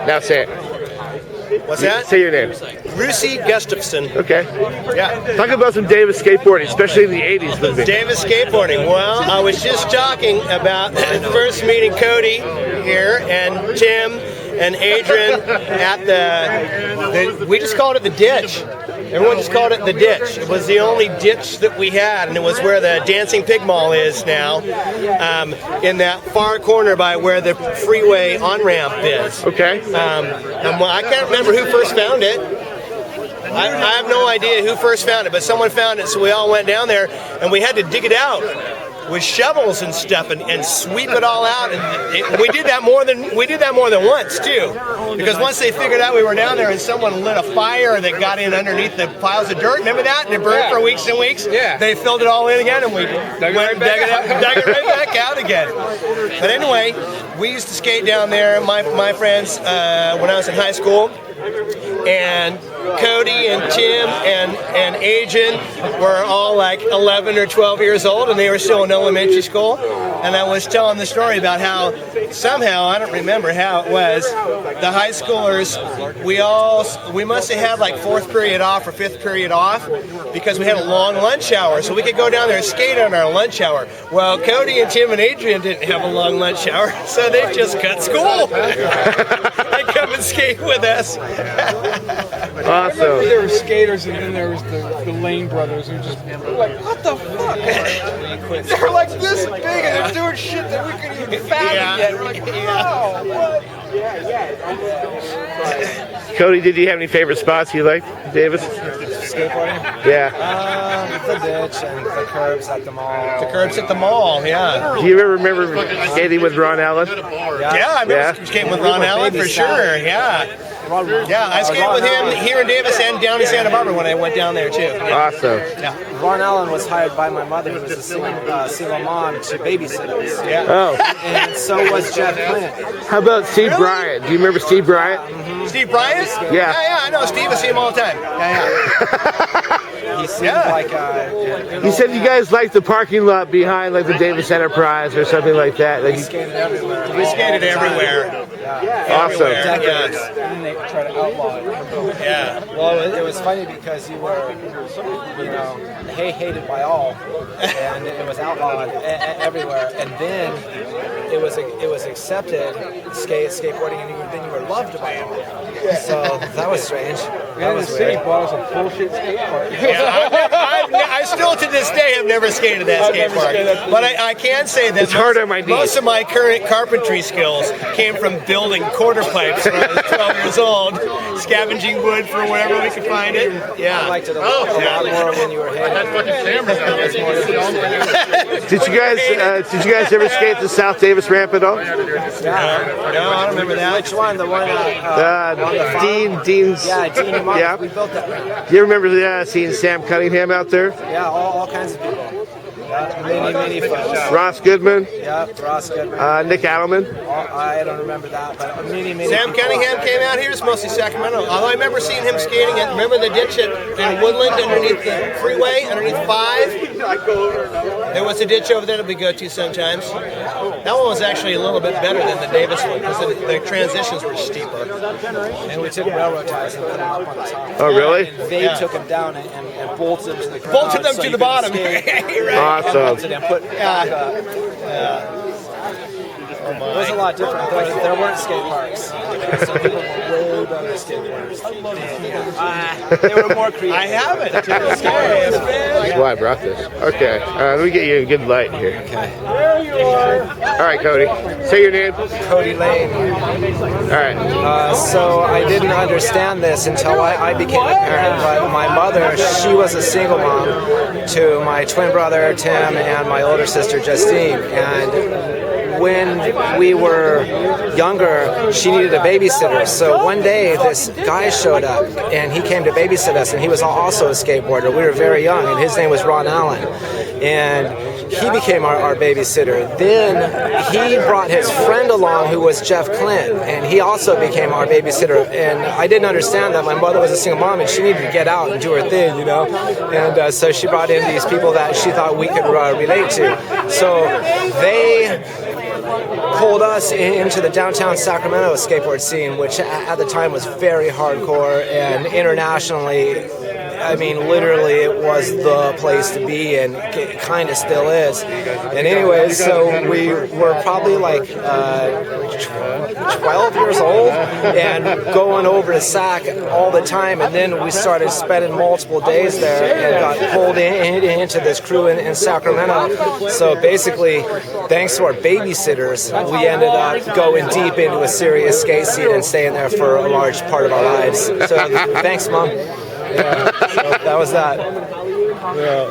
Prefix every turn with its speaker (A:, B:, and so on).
A: Now say it.
B: What's that?
A: Say your name.
B: Rusi Gustafson.
A: Okay.
B: Yeah.
A: Talk about some Davis skateboarding, especially in the 80s movie.
B: Davis skateboarding. Well, I was just talking about first meeting Cody here and Tim and Adrian at the we just called it the ditch. Everyone just called it the ditch. It was the only ditch that we had, and it was where the Dancing Pig Mall is now, in that far corner by where the freeway on-ramp is.
A: Okay.
B: I can't remember who first found it. I have no idea who first found it, but someone found it, so we all went down there, and we had to dig it out with shovels and stuff and sweep it all out. And we did that more than once too, because once they figured out we were down there and someone lit a fire that got in underneath the piles of dirt. Remember that? And it burned for weeks and weeks.
C: Yeah.
B: They filled it all in again, and we dug it right back out again. But anyway, we used to skate down there. My friends when I was in high school. And Cody and Tim and Adrian were all like 11 or 12 years old, and they were still in elementary school. And I was telling the story about how somehow, I don't remember how it was, the high schoolers, we must have had like 4th period off or 5th period off because we had a long lunch hour, so we could go down there and skate on our lunch hour. Well, Cody and Tim and Adrian didn't have a long lunch hour, so they just cut school. They come and skate with us.
A: Awesome.
C: There were skaters, and then there was the Lane brothers who just were like, what the fuck? They're like this big, and they're doing shit that we couldn't even fathom yet. We're like, wow, what?
A: Cody, did you have any favorite spots you liked, Davis?
D: Skateboarding?
A: Yeah.
D: The ditch and the curbs at the mall.
B: The curbs at the mall, yeah.
A: Do you ever remember skating with Ron Allen?
B: Yeah, I remember skating with Ron Allen for sure, yeah. Yeah, I skated with him here in Davis and down in Santa Barbara when I went down there too. Yeah.
A: Awesome.
B: Yeah.
D: Ron Allen was hired by my mother, who was a single mom, to babysit us.
B: Yeah.
A: Oh.
D: And so was Jeff Clint.
A: How about Steve Bryant? Do you remember Steve Bryant?
B: Steve Bryant?
A: Yeah.
B: Yeah, I know Steve. I see him all the time.
D: He seemed like
A: He said you guys liked the parking lot behind like the Davis Enterprise or something like that. Like,
D: we skated everywhere.
B: We skated everywhere.
A: Awesome.
D: Decades. And they try to outlaw it.
B: Yeah.
D: Well, it was funny because you were, hated by all, and it was outlawed everywhere. And then it was accepted, skateboarding, and then you were loved by all. So that was strange.
C: That was weird. Bought us a bullshit skate park.
B: Yeah, I still to this day have never skated that skate park. But I can say that
A: it's hard on my knees.
B: Most of my current carpentry skills came from building quarter pipes when I was 12 years old, scavenging wood for wherever we could find it. Yeah.
D: I liked it a lot more when you were hated.
A: Did you guys ever skate the South Davis ramp at all?
D: Yeah.
B: No, I don't remember that.
D: Which one? The one
A: Dean's.
D: Yeah, Dean and Mark.
A: Yeah.
D: We built that ramp.
A: Do you remember seeing Sam Cunningham out there?
D: Yeah, all kinds of people. Yeah, many folks.
A: Ross Goodman.
D: Yeah, Ross Goodman.
A: Nick Adelman.
D: I don't remember that, but many
B: Sam
D: people.
B: Cunningham came out here. It's mostly Sacramento. Although I remember seeing him skating at, remember the ditch in Woodland underneath the freeway, underneath 5? There was a ditch over there that we go to sometimes. That one was actually a little bit better than the Davis one because the transitions were steeper.
D: And we took railroad ties and put them up on the top.
A: Oh, really?
D: And they took them down and bolted them to the ground.
B: Bolted them
D: so
B: to
D: you
B: the
D: could
B: bottom.
D: skate.
B: Right.
A: Awesome.
D: And bolted and put back up. It was a lot different. There weren't skate parks. So people were way better skateboarders. They were more creative.
B: I have it.
A: That's why I brought this. Okay. Let me get you a good light here.
D: Okay.
A: All right, Cody. Say your name.
D: Cody Lane.
A: All right.
D: So I didn't understand this until I became a parent, but my mother, she was a single mom to my twin brother Tim and my older sister Justine, and when we were younger, she needed a babysitter. So one day, this guy showed up, and he came to babysit us, and he was also a skateboarder. We were very young, and his name was Ron Allen. And he became our babysitter. Then he brought his friend along, who was Jeff Clint, and he also became our babysitter. And I didn't understand that. My mother was a single mom, and she needed to get out and do her thing, And so she brought in these people that she thought we could relate to. So they pulled us into the downtown Sacramento skateboard scene, which at the time was very hardcore, and internationally, I mean, literally, it was the place to be, and it kind of still is. And anyways, so we were probably like 12 years old and going over to Sac all the time, and then we started spending multiple days there and got pulled into this crew in Sacramento. So basically, thanks to our babysitters, we ended up going deep into a serious skate scene and staying there for a large part of our lives. So thanks, Mom. Yeah, so that was that.
A: Yeah.